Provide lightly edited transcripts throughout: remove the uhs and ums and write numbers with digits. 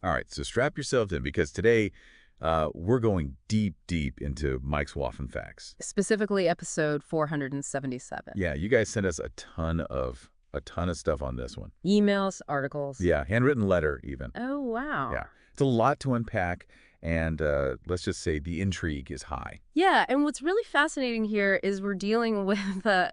All right, so strap yourselves in because today we're going deep, deep into Mike's Waffen facts. Specifically episode 477. Yeah, you guys sent us a ton of stuff on this one. Emails, articles. Yeah, handwritten letter even. Oh, wow. Yeah, it's a lot to unpack, and let's just say the intrigue is high. Yeah, and what's really fascinating here is we're dealing with a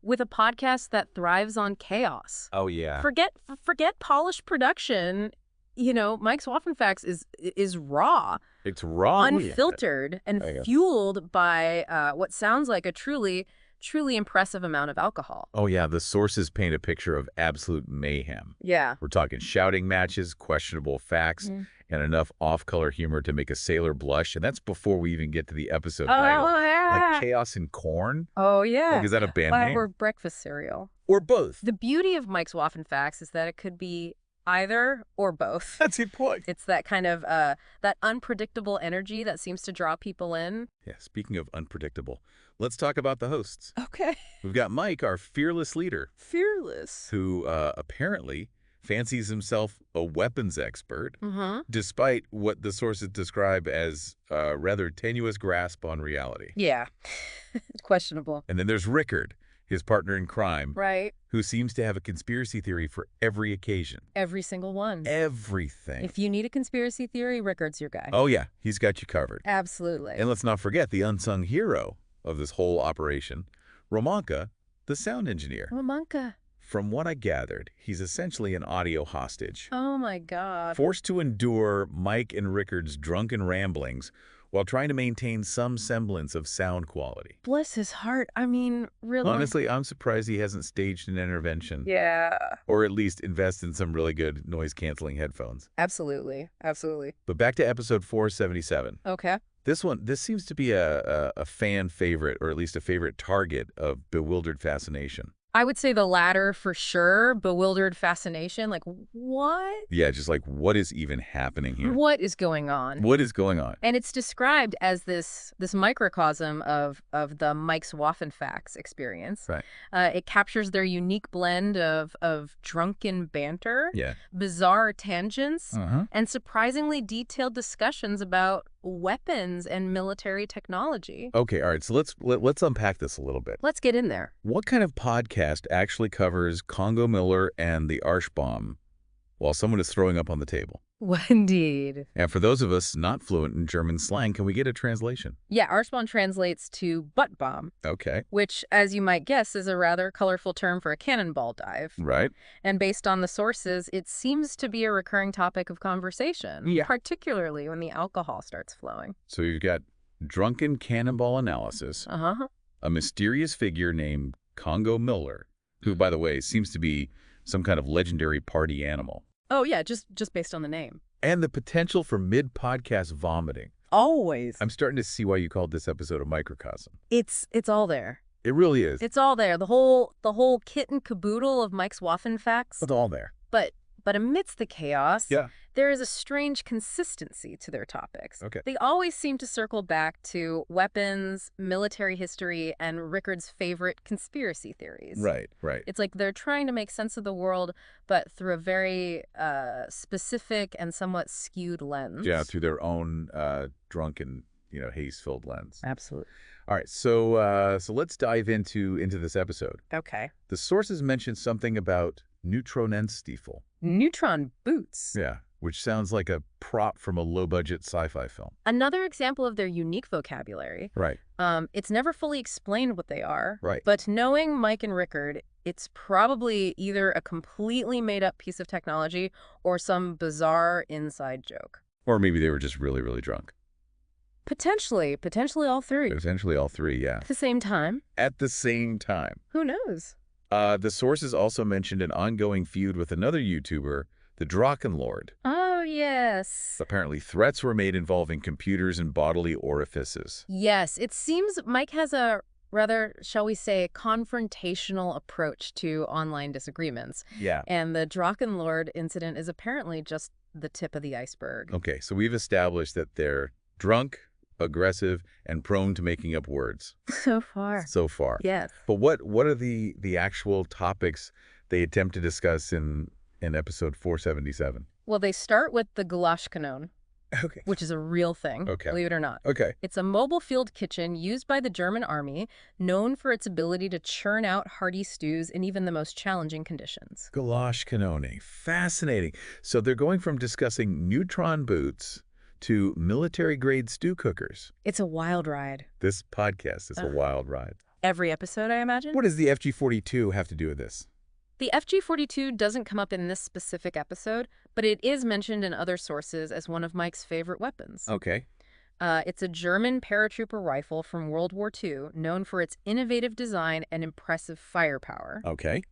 podcast that thrives on chaos. Oh yeah. Forget polished production. You know, Mike's Waffen Facts is raw. It's raw, unfiltered, and fueled by what sounds like a truly impressive amount of alcohol. Oh yeah, the sources paint a picture of absolute mayhem. Yeah. We're talking shouting matches, questionable facts, and enough off-color humor to make a sailor blush, and that's before we even get to the episode title. Yeah. Like Chaos and Corn? Oh, yeah. Like, is that a band name? Or breakfast cereal. Or both. The beauty of Mike's Waffen Facts is that it could be either or both. That's the point. It's that kind of, that unpredictable energy that seems to draw people in. Yeah, speaking of unpredictable, let's talk about the hosts. Okay. We've got Mike, our fearless leader. Fearless. Who apparently fancies himself a weapons expert, despite what the sources describe as a rather tenuous grasp on reality. Yeah. Questionable. And then there's Rickard, his partner in crime, right, who seems to have a conspiracy theory for every occasion. Every single one. Everything. If you need a conspiracy theory, Rickard's your guy. Oh, yeah. He's got you covered. Absolutely. And let's not forget the unsung hero of this whole operation, Romanka, the sound engineer. Romanka. From what I gathered, he's essentially an audio hostage. Oh, my God. Forced to endure Mike and Rickard's drunken ramblings while trying to maintain some semblance of sound quality. Bless his heart. I mean, really. Honestly, I'm surprised he hasn't staged an intervention. Yeah. Or at least invest in some really good noise-canceling headphones. Absolutely. Absolutely. But back to episode 477. Okay. This seems to be a fan favorite, or at least a favorite target of bewildered fascination. I would say the latter for sure. Bewildered fascination. Like, what? Yeah, just like, what is even happening here? What is going on? What is going on? And it's described as this microcosm of the Mike's Waffen Facts experience. Right. It captures their unique blend of drunken banter, bizarre tangents, and surprisingly detailed discussions about weapons and military technology. Okay, all right. So let's unpack this a little bit. Let's get in there. What kind of podcast actually covers Congo Miller and the Arschbaum while someone is throwing up on the table? Well, indeed. And for those of us not fluent in German slang, can we get a translation? Yeah, Arschbaum translates to butt bomb. Okay. Which, as you might guess, is a rather colorful term for a cannonball dive. Right. And based on the sources, it seems to be a recurring topic of conversation, particularly when the alcohol starts flowing. So you've got drunken cannonball analysis, a mysterious figure named Congo Miller, who, by the way, seems to be some kind of legendary party animal. Oh, yeah, just based on the name. And the potential for mid-podcast vomiting. Always. I'm starting to see why you called this episode a microcosm. It's all there. It really is. It's all there. The whole kit and caboodle of Mike's Waffen Facts. It's all there. But amidst the chaos, yeah, there is a strange consistency to their topics. Okay. They always seem to circle back to weapons, military history, and Rickard's favorite conspiracy theories. Right, right. It's like they're trying to make sense of the world, but through a very specific and somewhat skewed lens. Yeah, through their own drunken, haze-filled lens. Absolutely. All right, so let's dive into this episode. Okay. The sources mention something about Neutronenstiefel. Neutron boots. Yeah, which sounds like a prop from a low-budget sci-fi film. Another example of their unique vocabulary. Right. It's never fully explained what they are. Right. But knowing Mike and Rickard, it's probably either a completely made-up piece of technology or some bizarre inside joke. Or maybe they were just really, really drunk. Potentially all three. Potentially all three, yeah. At the same time. At the same time. Who knows? The sources also mentioned an ongoing feud with another YouTuber, the Drachenlord. Oh, yes. Apparently threats were made involving computers and bodily orifices. Yes, it seems Mike has a rather, shall we say, confrontational approach to online disagreements. Yeah. And the Drachenlord incident is apparently just the tip of the iceberg. Okay, so we've established that they're drunk, aggressive, and prone to making up words. So far. So far. Yes. But what are the actual topics they attempt to discuss in episode 477? Well, they start with the Gulaschkanone, Okay. which is a real thing, believe it or not. Okay. It's a mobile field kitchen used by the German army, known for its ability to churn out hearty stews in even the most challenging conditions. Gulaschkanone. Fascinating. So they're going from discussing neutron boots to military-grade stew cookers. It's a wild ride. This podcast is a wild ride. Every episode, I imagine? What does the FG-42 have to do with this? The FG-42 doesn't come up in this specific episode, but it is mentioned in other sources as one of Mike's favorite weapons. Okay. It's a German paratrooper rifle from World War II, known for its innovative design and impressive firepower. Okay.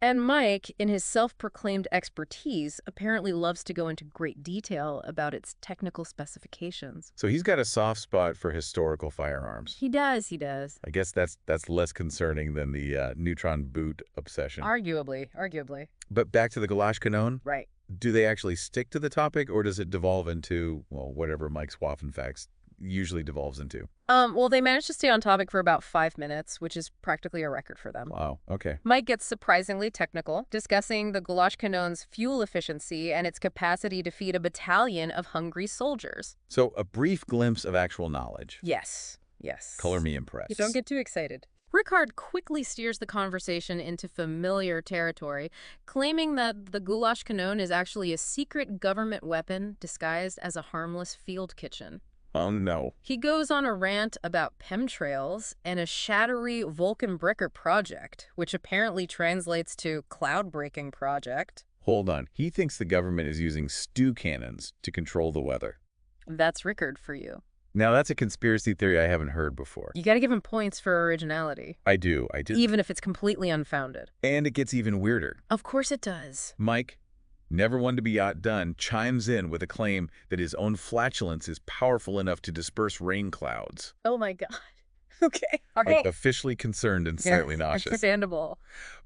And Mike, in his self-proclaimed expertise, apparently loves to go into great detail about its technical specifications. So he's got a soft spot for historical firearms. He does, he does. I guess that's less concerning than the neutron boot obsession. Arguably. But back to the Gulaschkanone. Right. Do they actually stick to the topic, or does it devolve into, well, whatever Mike's Waffenfacts usually devolves into? Well, they managed to stay on topic for about 5 minutes, which is practically a record for them. Wow, okay. Mike gets surprisingly technical, discussing the Gulaschkanone's fuel efficiency and its capacity to feed a battalion of hungry soldiers. So a brief glimpse of actual knowledge. Yes. Color me impressed. You don't get too excited. Rickard quickly steers the conversation into familiar territory, claiming that the Gulaschkanone is actually a secret government weapon disguised as a harmless field kitchen. Oh, no. He goes on a rant about chemtrails and a shattery Vulcan-Bricker project, which apparently translates to cloud-breaking project. Hold on. He thinks the government is using stew cannons to control the weather. That's Rickard for you. Now, that's a conspiracy theory I haven't heard before. You gotta give him points for originality. I do. Even if it's completely unfounded. And it gets even weirder. Of course it does. Mike, never one to be outdone, chimes in with a claim that his own flatulence is powerful enough to disperse rain clouds. Oh my God. Okay. All right. Like officially concerned and slightly nauseous. Understandable.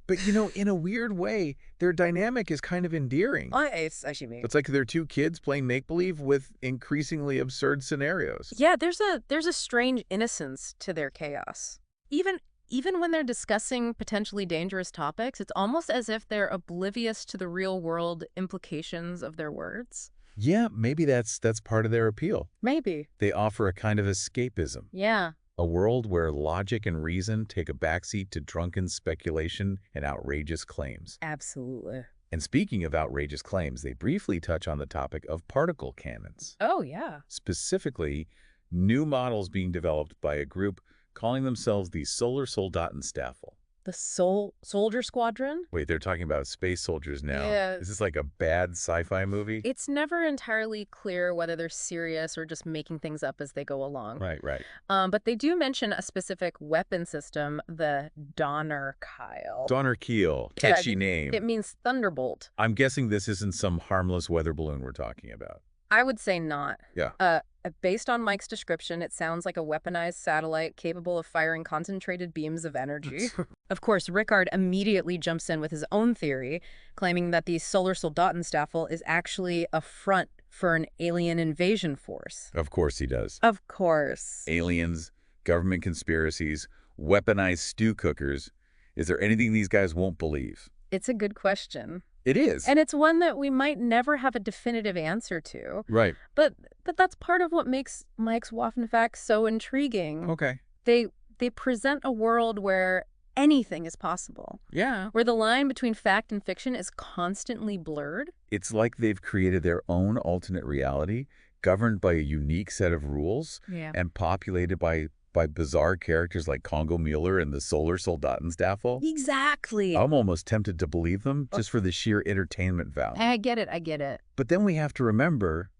But, you know, in a weird way, their dynamic is kind of endearing. I see me. It's like they're two kids playing make-believe with increasingly absurd scenarios. Yeah, there's a strange innocence to their chaos. Even when they're discussing potentially dangerous topics, it's almost as if they're oblivious to the real-world implications of their words. Yeah, maybe that's part of their appeal. Maybe. They offer a kind of escapism. Yeah. A world where logic and reason take a backseat to drunken speculation and outrageous claims. Absolutely. And speaking of outrageous claims, they briefly touch on the topic of particle cannons. Oh, yeah. Specifically, new models being developed by a group calling themselves the Solar Soldatenstaffel. The Soldier Squadron? Wait, they're talking about space soldiers now. Yeah. Is this like a bad sci-fi movie? It's never entirely clear whether they're serious or just making things up as they go along. Right. But they do mention a specific weapon system, the Donnerkeil. Donnerkeil. Catchy name. It means thunderbolt. I'm guessing this isn't some harmless weather balloon we're talking about. I would say not. Yeah. Based on Mike's description, it sounds like a weaponized satellite capable of firing concentrated beams of energy. Of course, Rickard immediately jumps in with his own theory, claiming that the Solar Soldatenstaffel is actually a front for an alien invasion force. Of course he does. Of course. Aliens, government conspiracies, weaponized stew cookers. Is there anything these guys won't believe? It's a good question. It is. And it's one that we might never have a definitive answer to. Right. But that's part of what makes Mike's Waffenfacts so intriguing. Okay. They present a world where anything is possible. Yeah. Where the line between fact and fiction is constantly blurred. It's like they've created their own alternate reality, governed by a unique set of rules, and populated by bizarre characters like Congo Mueller and the Solar Soldatenstaffel. Exactly. I'm almost tempted to believe them just for the sheer entertainment value. I get it. But then we have to remember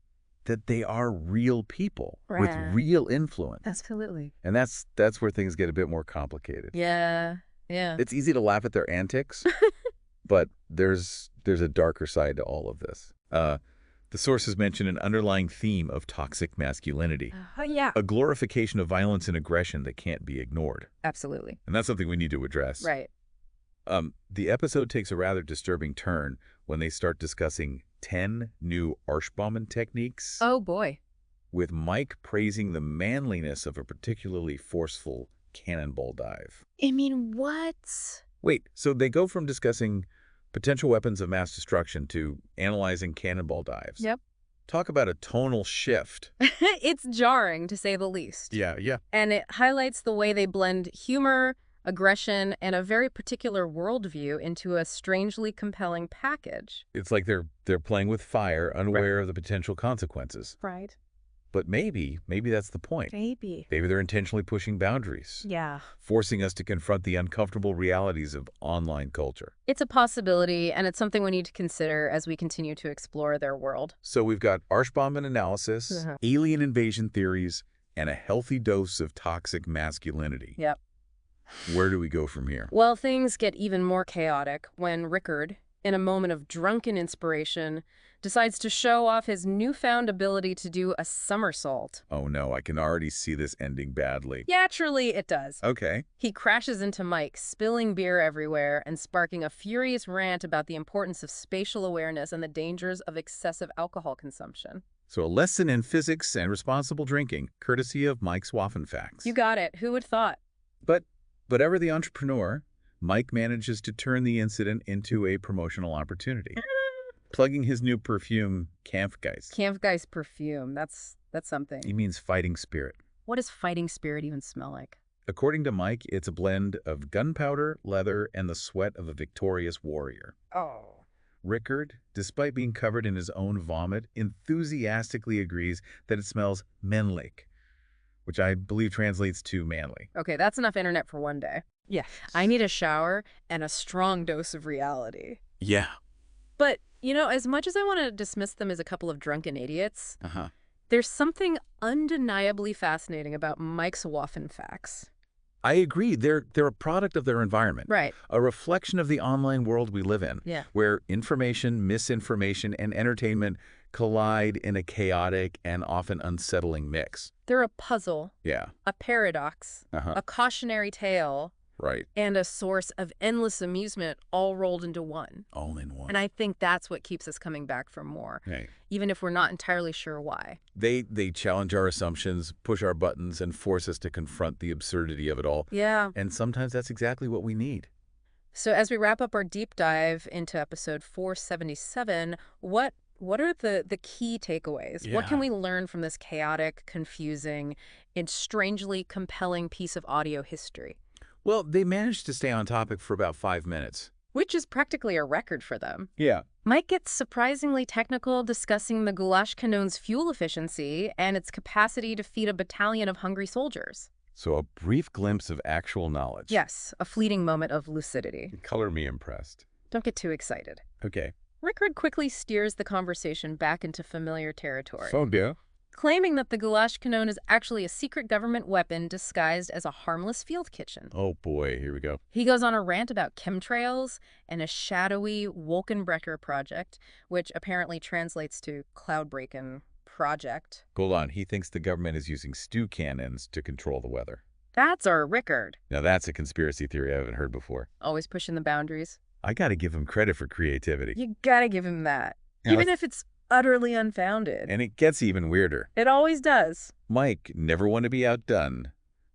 that they are real people with real influence. Absolutely. And that's where things get a bit more complicated. Yeah. It's easy to laugh at their antics, but there's a darker side to all of this. The sources mention an underlying theme of toxic masculinity. Yeah. A glorification of violence and aggression that can't be ignored. Absolutely. And that's something we need to address. Right. The episode takes a rather disturbing turn when they start discussing 10 new Arschbomben techniques. Oh, boy. With Mike praising the manliness of a particularly forceful cannonball dive. I mean, what? Wait, so they go from discussing potential weapons of mass destruction to analyzing cannonball dives. Yep. Talk about a tonal shift. It's jarring, to say the least. Yeah. And it highlights the way they blend humor, aggression, and a very particular worldview into a strangely compelling package. It's like they're playing with fire, unaware of the potential consequences. Right. But maybe that's the point. Maybe they're intentionally pushing boundaries. Yeah. Forcing us to confront the uncomfortable realities of online culture. It's a possibility, and it's something we need to consider as we continue to explore their world. So we've got Arschbomben analysis, alien invasion theories, and a healthy dose of toxic masculinity. Yep. Where do we go from here? Well, things get even more chaotic when Rickard, in a moment of drunken inspiration, decides to show off his newfound ability to do a somersault. Oh no, I can already see this ending badly. Naturally, it does. Okay. He crashes into Mike, spilling beer everywhere and sparking a furious rant about the importance of spatial awareness and the dangers of excessive alcohol consumption. So a lesson in physics and responsible drinking, courtesy of Mike's Waffenfacts. You got it. Who would thought? But ever the entrepreneur, Mike manages to turn the incident into a promotional opportunity. Plugging his new perfume, Kampfgeist. Kampfgeist perfume. That's something. He means fighting spirit. What does fighting spirit even smell like? According to Mike, it's a blend of gunpowder, leather, and the sweat of a victorious warrior. Oh. Rickard, despite being covered in his own vomit, enthusiastically agrees that it smells männlich, which I believe translates to manly. Okay, that's enough internet for one day. Yeah. I need a shower and a strong dose of reality. Yeah. But, as much as I want to dismiss them as a couple of drunken idiots, there's something undeniably fascinating about Mike's Waffenfacts. I agree. They're a product of their environment. Right. A reflection of the online world we live in. Yeah. Where information, misinformation, and entertainment collide in a chaotic and often unsettling mix. They're a puzzle. Yeah. A paradox. A cautionary tale. Right. And a source of endless amusement all rolled into one. All in one. And I think that's what keeps us coming back for more, even if we're not entirely sure why. They challenge our assumptions, push our buttons, and force us to confront the absurdity of it all. Yeah. And sometimes that's exactly what we need. So as we wrap up our deep dive into episode 477, what are the key takeaways? Yeah. What can we learn from this chaotic, confusing, and strangely compelling piece of audio history? Well, they managed to stay on topic for about 5 minutes. Which is practically a record for them. Yeah. Mike gets surprisingly technical discussing the goulash canon's fuel efficiency and its capacity to feed a battalion of hungry soldiers. So a brief glimpse of actual knowledge. Yes, a fleeting moment of lucidity. Color me impressed. Don't get too excited. Okay. Rickard quickly steers the conversation back into familiar territory. So bien. Claiming that the goulash canon is actually a secret government weapon disguised as a harmless field kitchen. Oh boy, here we go. He goes on a rant about chemtrails and a shadowy Wolkenbrecher project, which apparently translates to Cloudbreaking Project. Hold on, he thinks the government is using stew cannons to control the weather. That's our Rickard. Now that's a conspiracy theory I haven't heard before. Always pushing the boundaries. I gotta give him credit for creativity. You gotta give him that. Now, even if it's utterly unfounded. And it gets even weirder. It always does. Mike, never one to be outdone,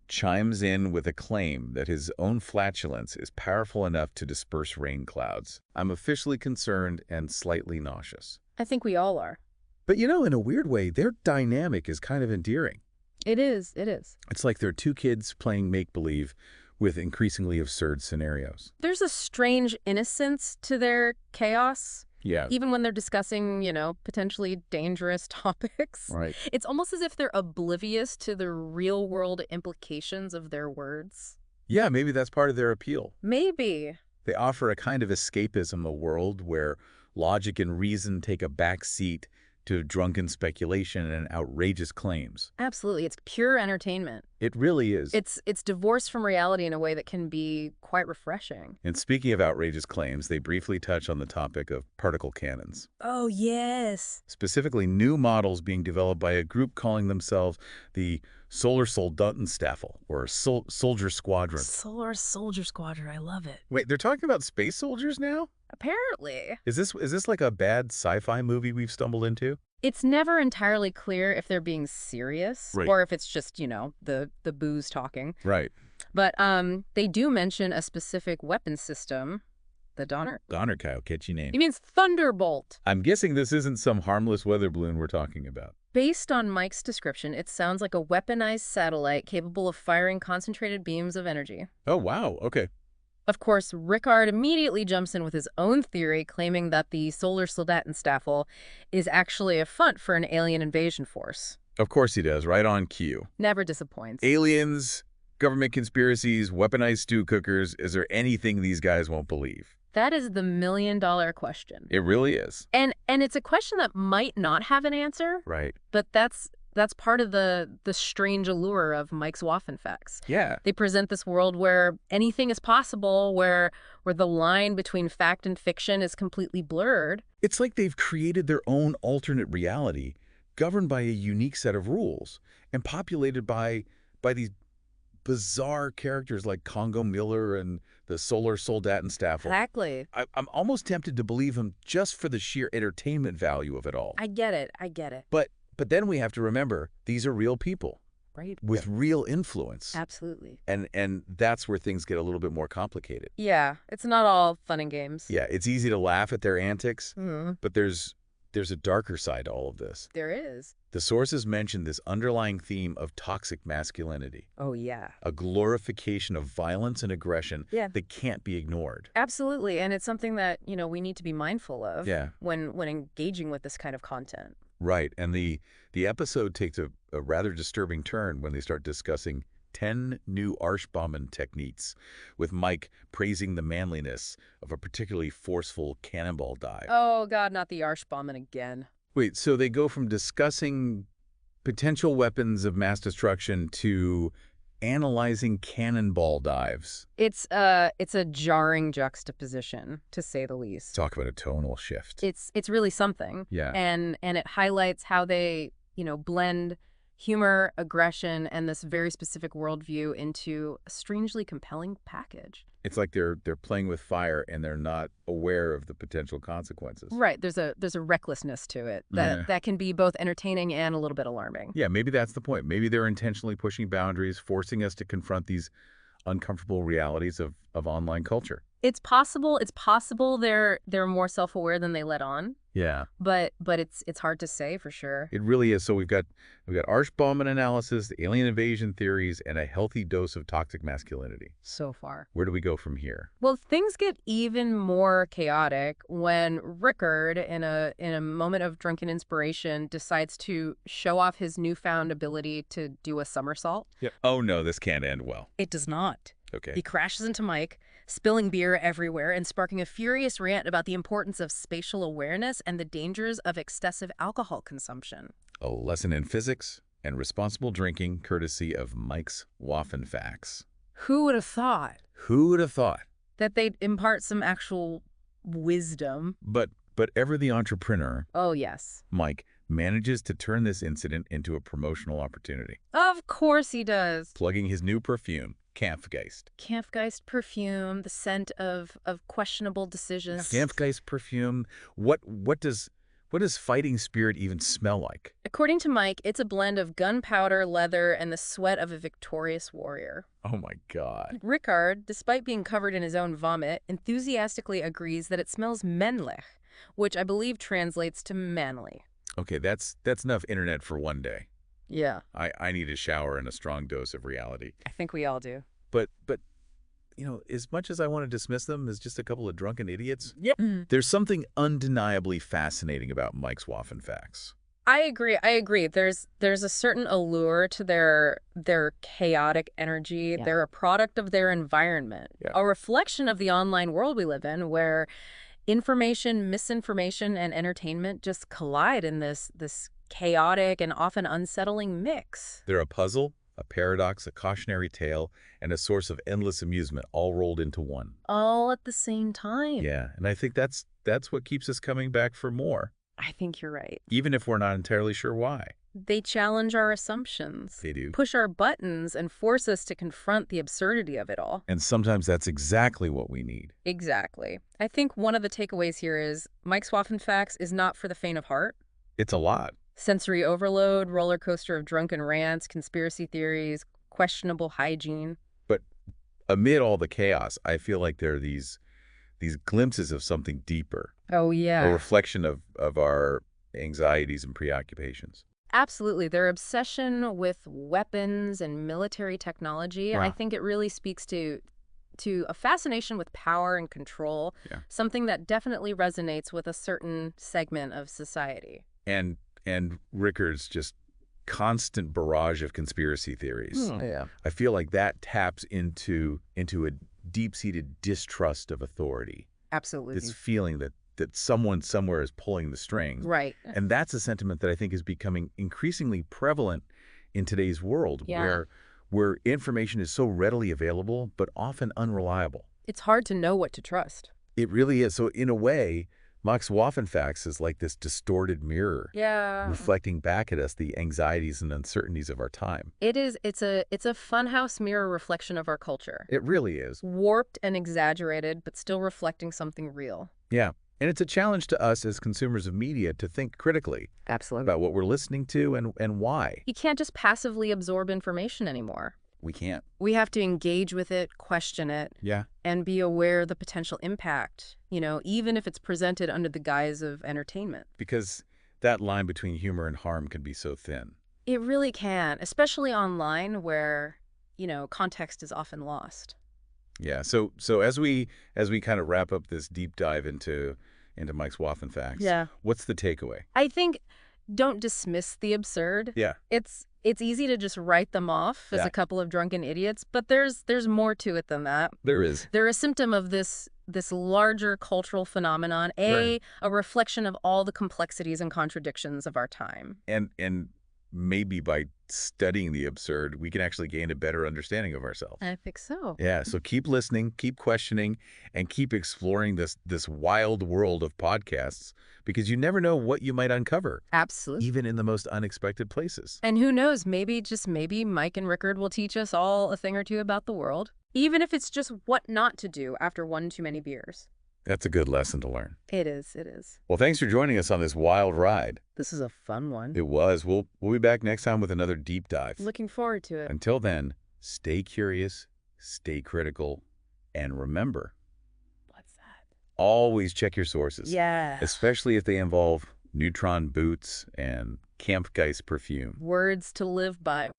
chimes in with a claim that his own flatulence is powerful enough to disperse rain clouds. I'm officially concerned and slightly nauseous. I think we all are. But in a weird way, their dynamic is kind of endearing. It is. It's like they're two kids playing make-believe with increasingly absurd scenarios. There's a strange innocence to their chaos. Yeah. Even when they're discussing, potentially dangerous topics. Right. It's almost as if they're oblivious to the real-world implications of their words. Yeah, maybe that's part of their appeal. Maybe. They offer a kind of escapism, a world where logic and reason take a back seat to drunken speculation and outrageous claims. Absolutely. It's pure entertainment. It really is. It's divorced from reality in a way that can be quite refreshing. And speaking of outrageous claims, they briefly touch on the topic of particle cannons. Oh, yes. Specifically, new models being developed by a group calling themselves the Solar Soldatenstaffel, or Soldier Squadron. Solar Soldier Squadron. I love it. Wait, they're talking about space soldiers now? Apparently. Is this like a bad sci-fi movie we've stumbled into? It's never entirely clear if they're being serious or if it's just, the booze talking. Right. But they do mention a specific weapon system The Donner? Donner cow, catchy name. He means thunderbolt. I'm guessing this isn't some harmless weather balloon we're talking about. Based on Mike's description, it sounds like a weaponized satellite capable of firing concentrated beams of energy. Oh, wow. Okay. Of course, Rickard immediately jumps in with his own theory, claiming that the solar Soldatenstaffel is actually a front for an alien invasion force. Of course he does, right on cue. Never disappoints. Aliens, government conspiracies, weaponized stew cookers. Is there anything these guys won't believe? That is the million-dollar question. It really is. And it's a question that might not have an answer. Right. But that's part of the strange allure of Mike's Waffenfacts. Yeah. They present this world where anything is possible, where the line between fact and fiction is completely blurred. It's like they've created their own alternate reality, governed by a unique set of rules, and populated by these bizarre characters like Congo Miller and the Solar Soldatenstaffel. Exactly. I'm almost tempted to believe him just for the sheer entertainment value of it all. I get it. But then we have to remember, these are real people. Right. With real influence. Absolutely. And that's where things get a little bit more complicated. Yeah, it's not all fun and games. Yeah, it's easy to laugh at their antics, but there's a darker side to all of this. There is. The sources mention this underlying theme of toxic masculinity. Oh, yeah. A glorification of violence and aggression that can't be ignored. Absolutely, and it's something that, we need to be mindful of when engaging with this kind of content. Right, and the episode takes a rather disturbing turn when they start discussing 10 new Arschbomben techniques, with Mike praising the manliness of a particularly forceful cannonball dive. Oh, God, not the Arschbomben again. Wait, so they go from discussing potential weapons of mass destruction to analyzing cannonball dives. It's a jarring juxtaposition, to say the least. Talk about a tonal shift. It's really something. Yeah. And it highlights how they, blend humor, aggression, and this very specific worldview into a strangely compelling package. It's like they're playing with fire and they're not aware of the potential consequences. Right. There's a recklessness to it that can be both entertaining and a little bit alarming. Yeah, maybe that's the point. Maybe they're intentionally pushing boundaries, forcing us to confront these uncomfortable realities of online culture. It's possible they're more self-aware than they let on. Yeah. But it's hard to say for sure. It really is. So we've got Arschbomben analysis, the alien invasion theories, and a healthy dose of toxic masculinity. So far. Where do we go from here? Well, things get even more chaotic when Rickard, in a moment of drunken inspiration, decides to show off his newfound ability to do a somersault. Yep. Oh no, this can't end well. It does not. Okay. He crashes into Mike, spilling beer everywhere and sparking a furious rant about the importance of spatial awareness and the dangers of excessive alcohol consumption. A lesson in physics and responsible drinking, courtesy of Mike's Waffenfacts. Who would have thought? Who would have thought? That they'd impart some actual wisdom. But ever the entrepreneur, oh yes, Mike manages to turn this incident into a promotional opportunity. Of course he does. Plugging his new perfume, Kampfgeist perfume, the scent of questionable decisions. Kampfgeist perfume. What does fighting spirit even smell like? According to Mike, it's a blend of gunpowder, leather, and the sweat of a victorious warrior. Oh my God. Rickard, despite being covered in his own vomit, enthusiastically agrees that it smells männlich, which I believe translates to manly. Okay, that's enough internet for one day. Yeah. I need a shower and a strong dose of reality. I think we all do. But as much as I want to dismiss them as just a couple of drunken idiots, there's something undeniably fascinating about Mike's Waffenfacts. I agree. There's a certain allure to their chaotic energy. Yeah. They're a product of their environment, a reflection of the online world we live in, where information, misinformation, and entertainment just collide in this chaotic and often unsettling mix. They're a puzzle, a paradox, a cautionary tale, and a source of endless amusement, all rolled into one. All at the same time. Yeah, and I think that's what keeps us coming back for more. I think you're right. Even if we're not entirely sure why. They challenge our assumptions. They do. Push our buttons and force us to confront the absurdity of it all. And sometimes that's exactly what we need. Exactly. I think one of the takeaways here is Mike's Waffenfacts is not for the faint of heart. It's a lot. Sensory overload, roller coaster of drunken rants, conspiracy theories, questionable hygiene. But amid all the chaos, I feel like there are these these glimpses of something deeper, Oh, a yeah. reflection of our anxieties and preoccupations. Absolutely. Their obsession with weapons and military technology, I Wow. think it really speaks to a fascination with power and control, Yeah. something that definitely resonates with a certain segment of society. And Rickard's just constant barrage of conspiracy theories. Yeah. I feel like that taps into a deep-seated distrust of authority. Absolutely. This feeling that someone somewhere is pulling the strings. Right. And that's a sentiment that I think is becoming increasingly prevalent in today's world, Yeah. where information is so readily available, but often unreliable. It's hard to know what to trust. It really is. So in a way, Max Waffenfax is like this distorted mirror, Yeah. reflecting back at us the anxieties and uncertainties of our time. It is. It's a funhouse mirror reflection of our culture. It really is. Warped and exaggerated, but still reflecting something real. Yeah. And it's a challenge to us as consumers of media to think critically Absolutely. about what we're listening to and why. You can't just passively absorb information anymore. We can't. We have to engage with it, question it, Yeah. and be aware of the potential impact, even if it's presented under the guise of entertainment. Because that line between humor and harm can be so thin. It really can, especially online where, context is often lost. Yeah. So as we kind of wrap up this deep dive into Mike's Waffenfax, Yeah. what's the takeaway? I think don't dismiss the absurd. Yeah. It's easy to just write them off as Yeah. a couple of drunken idiots, but there's more to it than that. There is. They're a symptom of this larger cultural phenomenon, a reflection of all the complexities and contradictions of our time. And maybe by studying the absurd, we can actually gain a better understanding of ourselves. I think so. Yeah, so keep listening, keep questioning, and keep exploring this wild world of podcasts, because you never know what you might uncover, Absolutely. even in the most unexpected places. And who knows, maybe, just maybe, Mike and Rickard will teach us all a thing or two about the world, even if it's just what not to do after one too many beers. That's a good lesson to learn. It is. Well, thanks for joining us on this wild ride. This is a fun one. It was. We'll be back next time with another deep dive. Looking forward to it. Until then, stay curious, stay critical, and remember, What's that? always check your sources. Yeah. Especially if they involve neutron boots and Kampfgeist perfume. Words to live by.